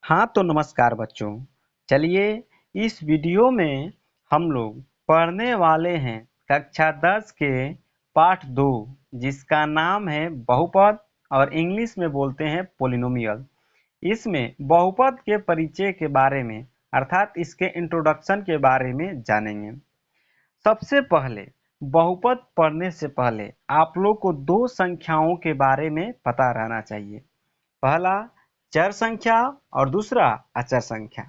हाँ तो नमस्कार बच्चों। चलिए इस वीडियो में हम लोग पढ़ने वाले हैं कक्षा 10 के पाठ 2 जिसका नाम है बहुपद और इंग्लिश में बोलते हैं पोलिनोमियल। इसमें बहुपद के परिचय के बारे में अर्थात इसके इंट्रोडक्शन के बारे में जानेंगे। सबसे पहले बहुपद पढ़ने से पहले आप लोग को दो संख्याओं के बारे में पता रहना चाहिए। पहला चर संख्या और दूसरा अचर संख्या।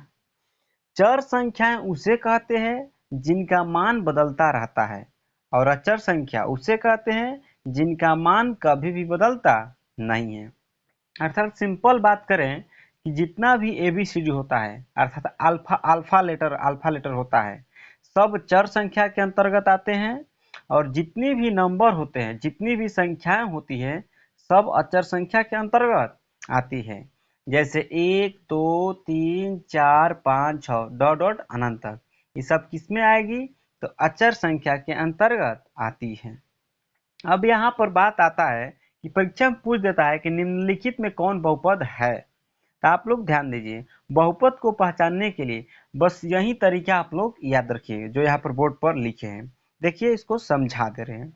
चर संख्याएं उसे कहते हैं जिनका मान बदलता रहता है और अचर संख्या उसे कहते हैं जिनका मान कभी भी बदलता नहीं है। अर्थात सिंपल बात करें कि जितना भी एबीसीडी होता है अर्थात अल्फा लेटर होता है सब चर संख्या के अंतर्गत आते हैं और जितनी भी नंबर होते हैं जितनी भी संख्याएं होती है सब अचर संख्या के अंतर्गत आती है। जैसे 1 2 3 4 5 6 डॉट डॉट अनंत तक ये सब किसमें आएगी तो अचर संख्या के अंतर्गत आती है। अब यहाँ पर बात आता है कि परीक्षा में पूछ देता है कि निम्नलिखित में कौन बहुपद है। तो आप लोग ध्यान दीजिए, बहुपद को पहचानने के लिए बस यही तरीका आप लोग याद रखिए जो यहाँ पर बोर्ड पर लिखे हैं। देखिए इसको समझा दे रहे हैं।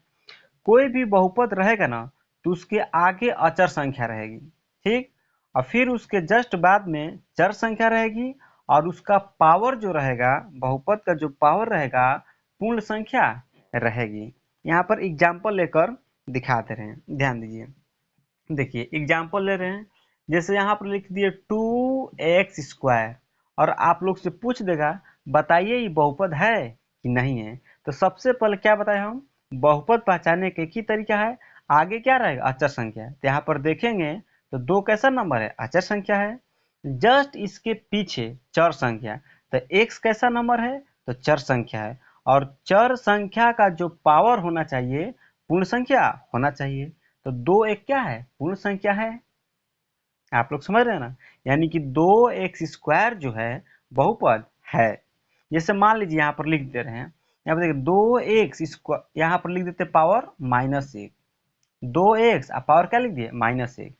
कोई भी बहुपद रहेगा ना तो उसके आगे अचर संख्या रहेगी, ठीक, और फिर उसके जस्ट बाद में चर संख्या रहेगी और उसका पावर जो रहेगा बहुपद का जो पावर रहेगा पूर्ण संख्या रहेगी। यहाँ पर एग्जाम्पल लेकर दिखा दे रहे हैं, ध्यान दीजिए। देखिए एग्जाम्पल ले रहे हैं, जैसे यहाँ पर लिख दिए 2x² और आप लोग से पूछ देगा बताइए ये बहुपद है कि नहीं है। तो सबसे पहले क्या बताएं हम, बहुपद पहचानने के एक ही तरीका है, आगे क्या रहेगा अचर संख्या। तो यहाँ पर देखेंगे तो 2 कैसा नंबर है अचर संख्या है, जस्ट इसके पीछे चर संख्या। तो x कैसा नंबर है तो चर संख्या है और चर संख्या का जो पावर होना चाहिए पूर्ण संख्या होना चाहिए। तो 2 एक क्या है पूर्ण संख्या है। आप लोग समझ रहे हैं ना, यानी कि 2x² जो है बहुपद है। जैसे मान लीजिए यहाँ पर लिख दे रहे हैं, यहाँ पर देखिए 2x², यहाँ पर लिख देते पावर -1, 2x पावर क्या लिख दिए -1।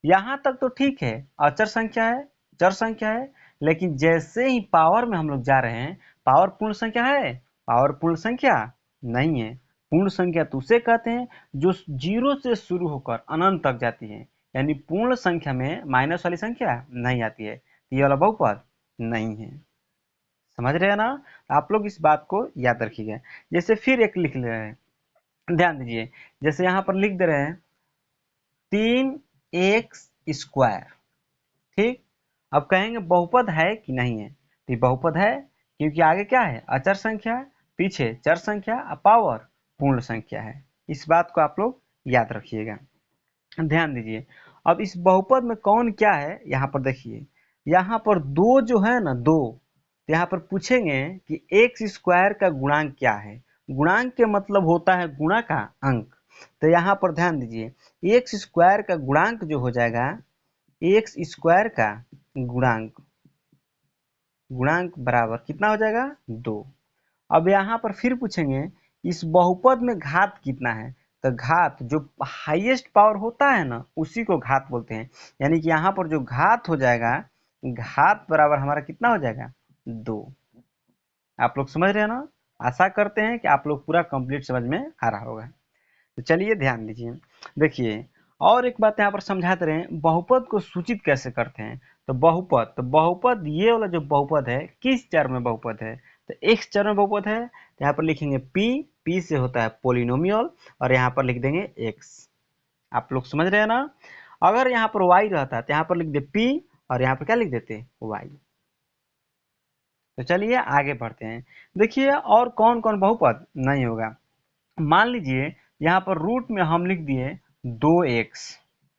यहाँ तक तो ठीक है, अचर संख्या है चर संख्या है, लेकिन जैसे ही पावर में हम लोग जा रहे हैं पावर पूर्ण संख्या है, पावर पूर्ण संख्या नहीं है। पूर्ण संख्या तो उसे कहते हैं जो 0 से शुरू होकर अनंत तक जाती है, यानी पूर्ण संख्या में माइनस वाली संख्या नहीं आती है, ये वाला बहुपद नहीं है। समझ रहे हैं ना, आप लोग इस बात को याद रखिएगा। जैसे फिर एक लिख ले रहे हैं, ध्यान दीजिए, जैसे यहाँ पर लिख दे रहे हैं 3x², ठीक। अब कहेंगे बहुपद है कि नहीं है, तो बहुपद है क्योंकि आगे क्या है अचर संख्या, पीछे चर संख्या, पावर पूर्ण संख्या है। इस बात को आप लोग याद रखिएगा, ध्यान दीजिए। अब इस बहुपद में कौन क्या है यहाँ पर देखिए, यहाँ पर 2 जो है ना 2, तो यहाँ पर पूछेंगे कि x² का गुणांक क्या है। गुणांक के मतलब होता है गुणा का अंक। तो यहाँ पर ध्यान दीजिए x² का गुणांक जो हो जाएगा x² का गुणांक, गुणांक बराबर कितना हो जाएगा 2। अब यहाँ पर फिर पूछेंगे इस बहुपद में घात कितना है। तो घात जो हाईएस्ट पावर होता है ना उसी को घात बोलते हैं, यानी कि यहाँ पर जो घात हो जाएगा घात बराबर हमारा कितना हो जाएगा 2। आप लोग समझ रहे हैं ना, आशा करते हैं कि आप लोग पूरा कंप्लीट समझ में आ रहा होगा। तो चलिए ध्यान दीजिए, देखिए और एक बात यहाँ पर समझाते रहे, बहुपद को सूचित कैसे करते हैं। तो बहुपद ये वाला जो बहुपद है किस चर में बहुपद है, तो x चर में बहुपद है। तो यहाँ पर लिखेंगे p से होता है पोलिनोमियल और यहाँ पर लिख देंगे x। आप लोग समझ रहे हैं ना, अगर यहाँ पर y रहता तो यहाँ पर लिख दे p और यहाँ पर क्या लिख देते y। तो चलिए आगे बढ़ते हैं, देखिए और कौन कौन बहुपद नहीं होगा। मान लीजिए यहाँ पर रूट में हम लिख दिए 2x,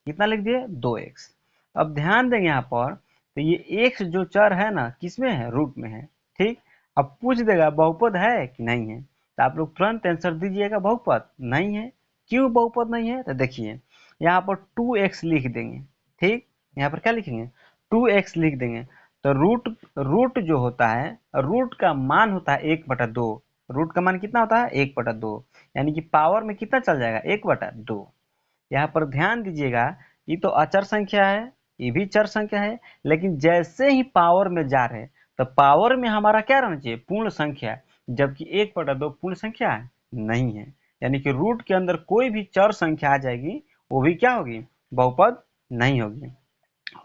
कितना लिख दिए 2x। अब ध्यान देंगे यहाँ पर तो ये x जो चर है ना किसमें है रूट में है, ठीक। अब पूछ देगा बहुपद है कि नहीं है, तो आप लोग तुरंत आंसर दीजिएगा बहुपद नहीं है। क्यों बहुपद नहीं है, तो देखिए यहाँ पर 2x लिख देंगे, ठीक, यहाँ पर क्या लिखेंगे 2x लिख देंगे। तो रूट जो होता है रूट का मान होता है 1/2, रूट का मान कितना होता है 1/2, यानी कि पावर में कितना चल जाएगा 1/2। यहाँ पर ध्यान दीजिएगा ये तो अचर संख्या है, ये भी चर संख्या है, लेकिन जैसे ही पावर में जा रहे तो पावर में हमारा क्या रहना चाहिए, पूर्ण संख्या, जबकि 1/2 पूर्ण संख्या नहीं है। यानी कि रूट के अंदर कोई भी चर संख्या आ जाएगी वो भी क्या होगी, बहुपद नहीं होगी।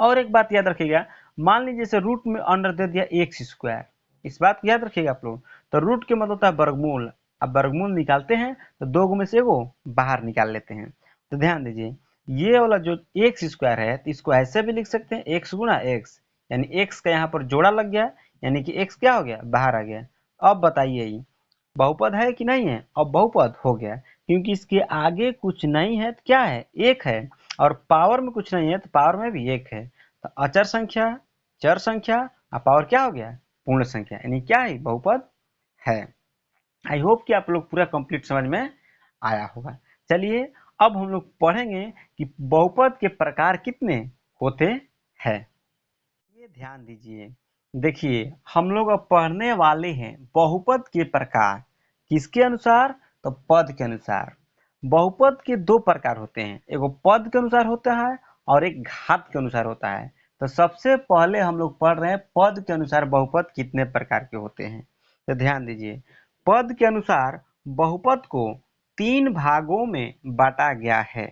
और एक बात याद रखिएगा, मान लीजिए जैसे रूट में अंडर दे दिया एक्स स्क्वायर, इस बात को याद रखिएगा आप लोग। तो रूट के मतलब होता है वर्गमूल, अब वर्गमूल निकालते हैं तो दो में से एगो बाहर निकाल लेते हैं। तो ध्यान दीजिए, ये वाला जो एक्स स्क्वायर है तो इसको ऐसे भी लिख सकते हैं, एक्स गुणा एक्स, यानी एक्स का यहाँ पर जोड़ा लग गया, यानी कि एक्स क्या हो गया, बाहर आ गया। अब बताइए ये बहुपद है कि नहीं है, अब बहुपद हो गया, क्योंकि इसके आगे कुछ नहीं है तो क्या है, एक है, और पावर में कुछ नहीं है तो पावर में भी एक है। तो अचर संख्या, चर संख्या और पावर क्या हो गया, पूर्ण संख्या, यानी क्या है, बहुपद है। आई होप कि आप लोग पूरा कंप्लीट समझ में आया होगा। चलिए अब हम लोग पढ़ेंगे कि बहुपद के प्रकार कितने होते हैं। ये ध्यान दीजिए, देखिए हम लोग अब पढ़ने वाले हैं बहुपद के प्रकार, किसके अनुसार, तो पद के अनुसार। बहुपद के दो प्रकार होते हैं, एगो पद के अनुसार होता है और एक घात के अनुसार होता है। तो सबसे पहले हम लोग पढ़ रहे हैं पद के अनुसार बहुपद कितने प्रकार के होते हैं। तो ध्यान दीजिए, पद के अनुसार बहुपद को 3 भागों में बांटा गया है।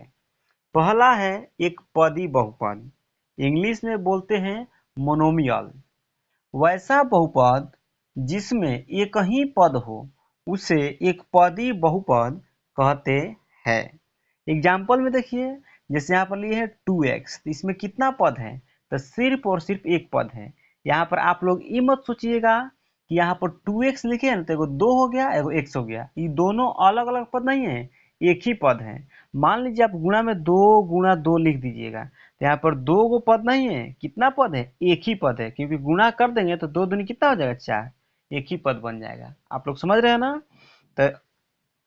पहला है एक पदी बहुपद, इंग्लिश में बोलते हैं मोनोमियल। वैसा बहुपद जिसमें एक ही पद हो उसे एक पदी बहुपद कहते हैं। एग्जाम्पल में देखिए, जैसे यहाँ पर लिए है 2x, तो इसमें कितना पद है, तो सिर्फ और सिर्फ एक पद है। यहाँ पर आप लोग ये मत सोचिएगा कि यहाँ पर 2x लिखे हैं तो एगो 2 हो गया एगो x हो गया, ये दोनों अलग अलग पद नहीं है, एक ही पद है। मान लीजिए आप गुणा में 2 गुणा 2 लिख दीजिएगा, तो यहाँ पर 2 गो पद नहीं है, कितना पद है, एक ही पद है, क्योंकि गुणा कर देंगे तो 2 दूनी कितना हो जाएगा, 4, एक ही पद बन जाएगा। आप लोग समझ रहे हैं ना। तो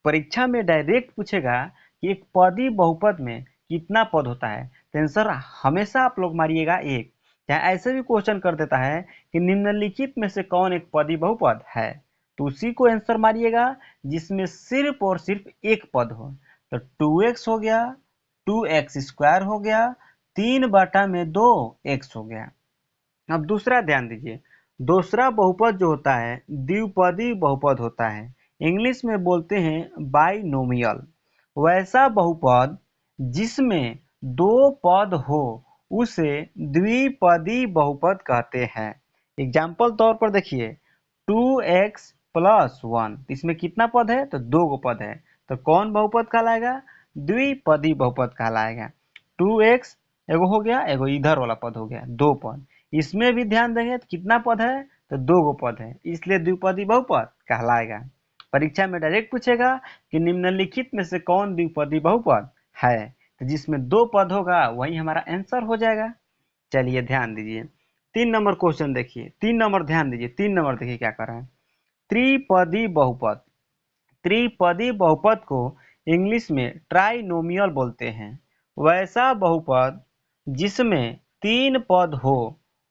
परीक्षा में डायरेक्ट पूछेगा कि एक पदी बहुपद में कितना पद होता है, तो आंसर हमेशा आप लोग मारिएगा एक। चाहे ऐसे भी क्वेश्चन कर देता है कि निम्नलिखित में से कौन एक पदी बहुपद है, तो उसी को आंसर मारिएगा जिसमें सिर्फ और सिर्फ एक पद हो। तो 2x हो गया, 2x स्क्वायर हो गया, 3/2 x हो गया। अब दूसरा ध्यान दीजिए, दूसरा बहुपद जो होता है द्विपदी बहुपद होता है, इंग्लिश में बोलते हैं बाइनोमियल। वैसा बहुपद जिसमें दो पद हो उसे द्विपदी बहुपद कहते हैं। एग्जाम्पल तौर पर देखिए, 2x + 1, इसमें कितना पद है, तो 2 गो पद है, तो कौन बहुपद कहलाएगा, द्विपदी बहुपद कहलाएगा। 2x एगो हो गया, एगो इधर वाला पद हो गया, 2 पद। इसमें भी ध्यान देंगे तो कितना पद है, तो 2 गो पद है, इसलिए द्विपदी बहुपद कहलाएगा। परीक्षा में डायरेक्ट पूछेगा कि निम्नलिखित में से कौन द्विपदी बहुपद है, तो जिसमें 2 पद होगा वही हमारा आंसर हो जाएगा। चलिए ध्यान दीजिए, 3 नंबर क्वेश्चन देखिए, 3 नंबर ध्यान दीजिए, 3 नंबर देखिए क्या कर रहा है, त्रिपदी बहुपद। त्रिपदी बहुपद को इंग्लिश में ट्राइनोमियल बोलते हैं। वैसा बहुपद जिसमें 3 पद हो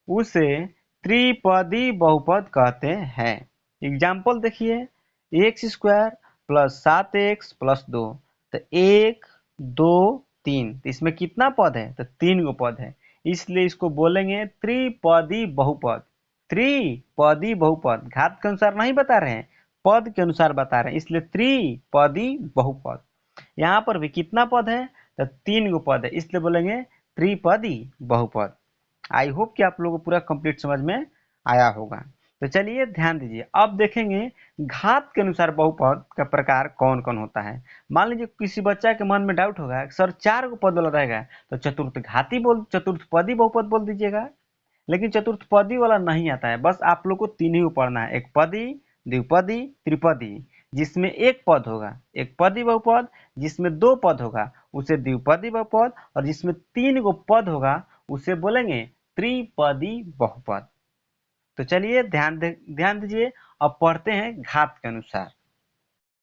उसे त्रिपदी बहुपद कहते हैं। एग्जाम्पल देखिए, x² + 7x + 2, तो 1 2 3, तो इसमें कितना पद है, तो 3 गो पद है, इसलिए इसको बोलेंगे त्रिपदी बहुपद। त्रिपदी बहुपद, घात के अनुसार नहीं बता रहे हैं, पद के अनुसार बता रहे हैं, इसलिए त्रिपदी बहुपद। यहाँ पर भी कितना पद है, तो 3 गो पद है, इसलिए बोलेंगे त्रिपदी बहुपद। आई होप कि आप लोगों को पूरा कंप्लीट समझ में आया होगा। तो चलिए ध्यान दीजिए, अब देखेंगे घात के अनुसार बहुपद का प्रकार कौन कौन होता है। मान लीजिए किसी बच्चा के मन में डाउट होगा, सर 4 गो पद वाला रहेगा तो चतुर्थपदी बहुपद बोल दीजिएगा, लेकिन चतुर्थपदी वाला नहीं आता है, बस आप लोग को 3 ही पढ़ना है, एक पदी, द्विपदी, त्रिपदी। जिसमें एक पद होगा एक पदी बहुपद, जिसमें 2 पद होगा उसे द्विपदी बहुपद, और जिसमें 3 गो पद होगा उसे बोलेंगे त्रिपदी बहुपद। तो चलिए ध्यान दीजिए, अब पढ़ते हैं घात के अनुसार।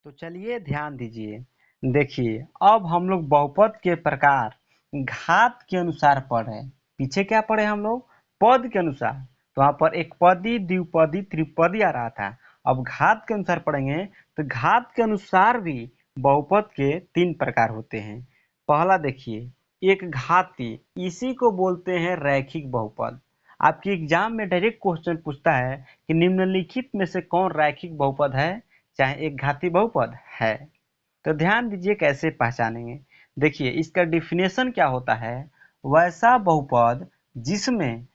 तो चलिए ध्यान दीजिए, देखिए अब हम लोग बहुपद के प्रकार घात के अनुसार पढ़े। पीछे क्या पढ़े हम लोग, पद के अनुसार, तो वहां पर एक पदी, द्विपदी, त्रिपदी आ रहा था। अब घात के अनुसार पढ़ेंगे, तो घात के अनुसार भी बहुपद के 3 प्रकार होते हैं। पहला देखिए एक घाती, इसी को बोलते हैं रैखिक बहुपद। आपके एग्जाम में डायरेक्ट क्वेश्चन पूछता है कि निम्नलिखित में से कौन रैखिक बहुपद है, चाहे एक घाती बहुपद है। तो ध्यान दीजिए कैसे पहचानेंगे। देखिए इसका डिफिनेशन क्या होता है, वैसा बहुपद जिसमें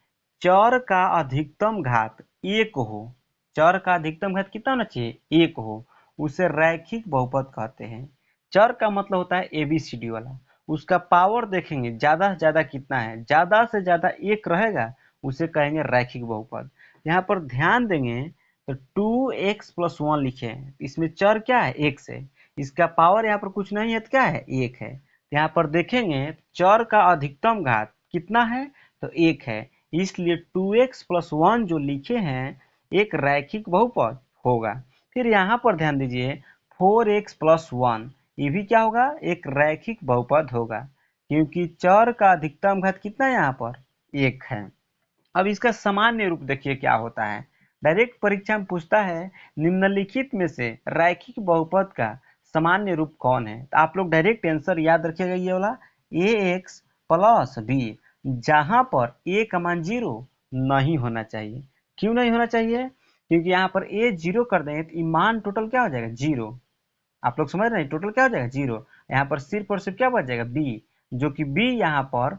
चर का अधिकतम घात एक हो, चर का अधिकतम घात कितना होना चाहिए, एक हो, उसे रैखिक बहुपद कहते हैं। चर का मतलब होता है एबीसीडी वाला, उसका पावर देखेंगे ज्यादा से ज्यादा कितना है, ज्यादा से ज्यादा एक रहेगा, उसे कहेंगे रैखिक बहुपद। यहाँ पर ध्यान देंगे तो 2x+1 लिखे हैं, इसमें चर क्या है, x है, इसका पावर यहाँ पर कुछ नहीं है तो क्या है, एक है। यहाँ पर देखेंगे चर का अधिकतम घात कितना है, तो एक है, इसलिए 2x+1 जो लिखे हैं एक रैखिक बहुपद होगा। फिर यहाँ पर ध्यान दीजिए 4x+1, ये भी क्या होगा, एक रैखिक बहुपद होगा, क्योंकि चर का अधिकतम घात कितना है यहाँ पर, एक है। अब इसका सामान्य रूप देखिए क्या होता है, डायरेक्ट परीक्षा में पूछता है निम्नलिखित में से रैखिक बहुपद का सामान्य रूप कौन है, तो आप लोग डायरेक्ट आंसर याद रखिएगा ये वाला ax+b, जहां पर a का मान 0 नहीं होना चाहिए। क्यों नहीं होना चाहिए, क्योंकि यहाँ पर a 0 कर देंगे तो मान टोटल क्या हो जाएगा, 0। आप लोग समझ रहे हैं, टोटल क्या हो जाएगा, 0। यहाँ पर सिर्फ और सिर्फ क्या बच जाएगा, b, जो कि b यहाँ पर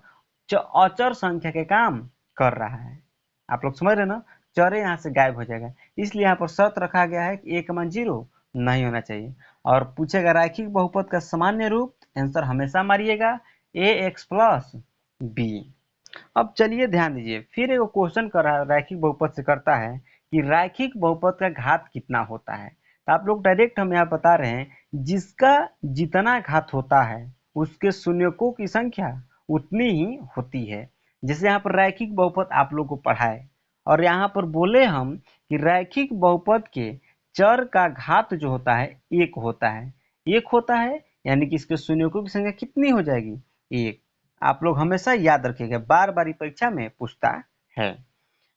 अचर संख्या के काम कर रहा है। आप लोग समझ रहे हैं ना, चर यहाँ से गायब हो जाएगा, इसलिए यहाँ पर शर्त रखा गया है कि a का मान 0 नहीं होना चाहिए। और पूछेगा रैखिक बहुपद का सामान्य रूप, आंसर हमेशा मारिएगा ax+b। अब चलिए ध्यान दीजिए, फिर एक क्वेश्चन कर रहा है रैखिक बहुपद से, करता है कि रैखिक बहुपद का घात कितना होता है। तो आप लोग डायरेक्ट हम यहाँ बता रहे हैं जिसका जितना घात होता है उसके शून्यकों की संख्या उतनी ही होती है। जैसे यहाँ पर रैखिक बहुपद आप लोग को पढ़ाए और यहाँ पर बोले हम कि रैखिक बहुपद के चर का घात जो होता है एक होता है, एक होता है, यानी कि इसके शून्यकों की संख्या कितनी हो जाएगी, एक। आप लोग हमेशा याद रखिएगा, बार बार परीक्षा में पूछता है।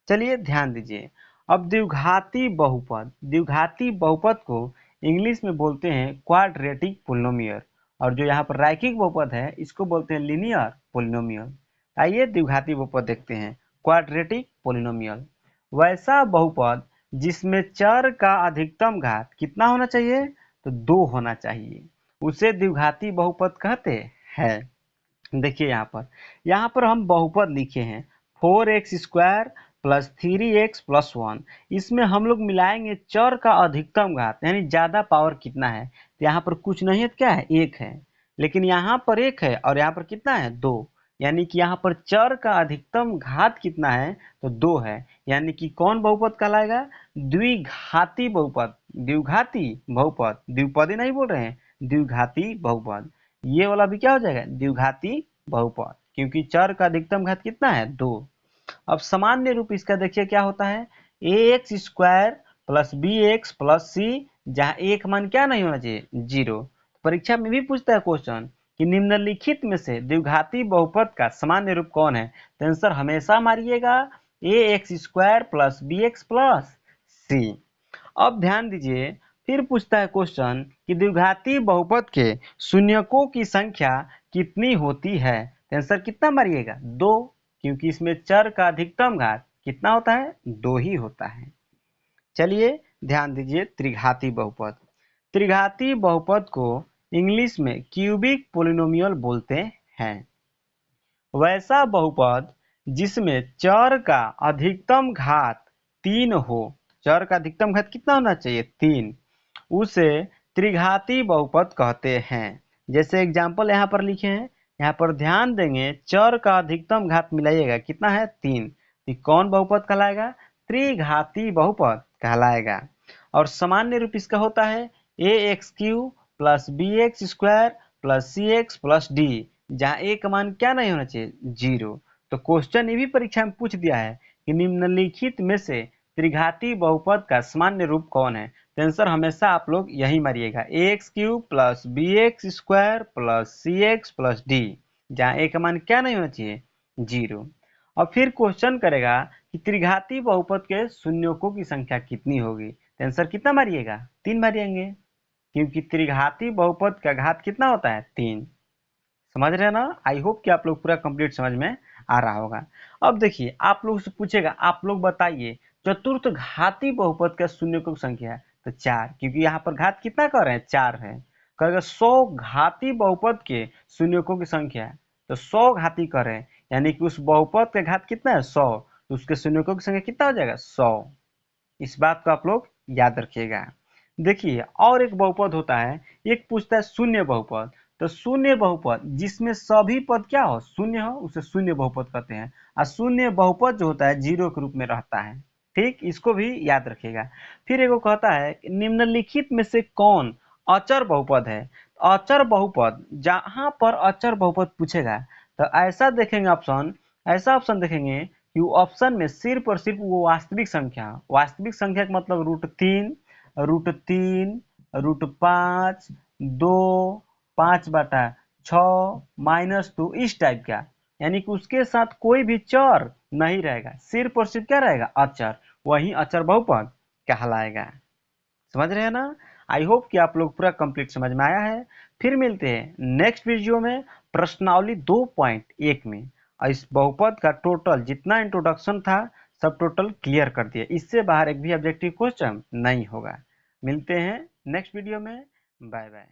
चलिए ध्यान दीजिए, अब द्विघाती बहुपद, द्विघाती बहुपद को इंग्लिश में बोलते हैं क्वाड्रेटिक पोलिनोमियल, और जो यहाँ पर रैखिक बहुपद है इसको बोलते हैं लीनियर पोलिनोमियल। आइए द्विघाती बहुपद देखते हैं, क्वाड्रेटिक पोलिनोमियल, वैसा बहुपद जिसमें चर का अधिकतम घात कितना होना चाहिए, तो 2 होना चाहिए, उसे द्विघाती बहुपद कहते हैं। देखिए यहाँ पर हम बहुपद लिखे हैं 4x² प्लस 3x+1, इसमें हम लोग मिलाएंगे चर का अधिकतम घात, यानी ज्यादा पावर कितना है, तो यहाँ पर कुछ नहीं है तो क्या है, एक है, लेकिन यहाँ पर एक है और यहाँ पर कितना है, 2, यानी कि यहाँ पर चर का अधिकतम घात कितना है, तो 2 है, यानी कि कौन बहुपद कहलाएगा, द्विघाती बहुपद। द्विघाती बहुपद, द्विपदी नहीं बोल रहे हैं, द्विघाती बहुपद, ये वाला भी क्या हो जाएगा, द्विघाती बहुपद, क्योंकि चर का अधिकतम घात कितना है, 2। अब सामान्य रूप इसका देखिए क्या होता है, ax² plus bx plus c, जहाँ एक मान क्या नहीं होना चाहिए, 0। परीक्षा में भी पूछता है क्वेश्चन कि निम्नलिखित में से द्विघाती बहुपद का सामान्य रूप कौन है, तो आंसर हमेशा मारिएगा ax² plus bx plus c। अब ध्यान दीजिए, फिर पूछता है क्वेश्चन कि द्विघाती बहुपद के शून्यकों की संख्या कितनी होती है, तो आंसर कितना मारिएगा, 2, क्योंकि इसमें चर का अधिकतम घात कितना होता है, 2 ही होता है। चलिए ध्यान दीजिए, त्रिघाती बहुपद, त्रिघाती बहुपद को इंग्लिश में क्यूबिक पोलिनोमियल बोलते हैं। वैसा बहुपद जिसमें चर का अधिकतम घात 3 हो, चर का अधिकतम घात कितना होना चाहिए, 3, उसे त्रिघाती बहुपद कहते हैं। जैसे एग्जाम्पल यहाँ पर लिखे हैं, यहाँ पर ध्यान देंगे चर का अधिकतम घात मिलाइएगा कितना है, 3, तो कौन बहुपद कहलाएगा, त्रिघाती बहुपद कहलाएगा। और सामान्य रूप इसका होता है ax³ plus bx² plus cx plus d, जहाँ a का मान क्या नहीं होना चाहिए, 0। तो क्वेश्चन ये भी परीक्षा में पूछ दिया है कि निम्नलिखित में से त्रिघाती बहुपद का सामान्य रूप कौन है, तो आंसर हमेशा आप लोग यही मारिएगा ax³ plus bx² plus cx plus d, जहाँ a का मान क्या नहीं होना चाहिए, 0। और फिर क्वेश्चन करेगा कि त्रिघाती बहुपद के शून्यकों की संख्या कितनी होगी, तो आंसर कितना मारिएगा, 3 मारिएंगे, क्योंकि त्रिघाती बहुपद का घात कितना होता है, 3। समझ रहे हैं ना। आई होप कि आप लोग पूरा कंप्लीट समझ में आ रहा होगा। अब देखिए आप लोग से पूछेगा, आप लोग बताइए चतुर्थ घाती बहुपद का शून्यकों की संख्या है, तो 4, क्योंकि यहाँ पर घात कितना कर रहे हैं, 4 है। कहेगा 100 घाती बहुपद के शून्यकों की संख्या है, तो 100 घाती करें, यानी कि उस बहुपद का घात कितना है, 100, तो उसके शून्यकों की संख्या कितना हो जाएगा, 100। इस बात को आप लोग याद रखिएगा। देखिए और एक बहुपद होता है, एक पूछता है शून्य बहुपद। तो शून्य बहुपद जिसमें सभी पद क्या हो, शून्य हो, उसे शून्य बहुपद कहते हैं। और शून्य बहुपद जो होता है जीरो के रूप में रहता है। ठीक, इसको भी याद रखिएगा। फिर एगो कहता है निम्नलिखित में से कौन अचर बहुपद है। अचर बहुपद, जहां पर अचर बहुपद पूछेगा तो ऐसा ऑप्शन देखेंगे कि ऑप्शन में सिर्फ और सिर्फ वो वास्तविक संख्या का मतलब √3, √3, √5, 2, 5/6, -2, इस टाइप का, यानी कि उसके साथ कोई भी चर नहीं रहेगा, सिर्फ और सिर्फ क्या रहेगा, अचर, वही अचर बहुपद कहलाएगा। समझ रहे हैं ना। आई होप कि आप लोग पूरा कंप्लीट समझ में आया है। फिर मिलते हैं नेक्स्ट वीडियो में प्रश्नावली 2.1 में, और इस बहुपद का टोटल जितना इंट्रोडक्शन था सब टोटल क्लियर कर दिया, इससे बाहर एक भी ऑब्जेक्टिव क्वेश्चन नहीं होगा। मिलते हैं नेक्स्ट वीडियो में। Bye bye.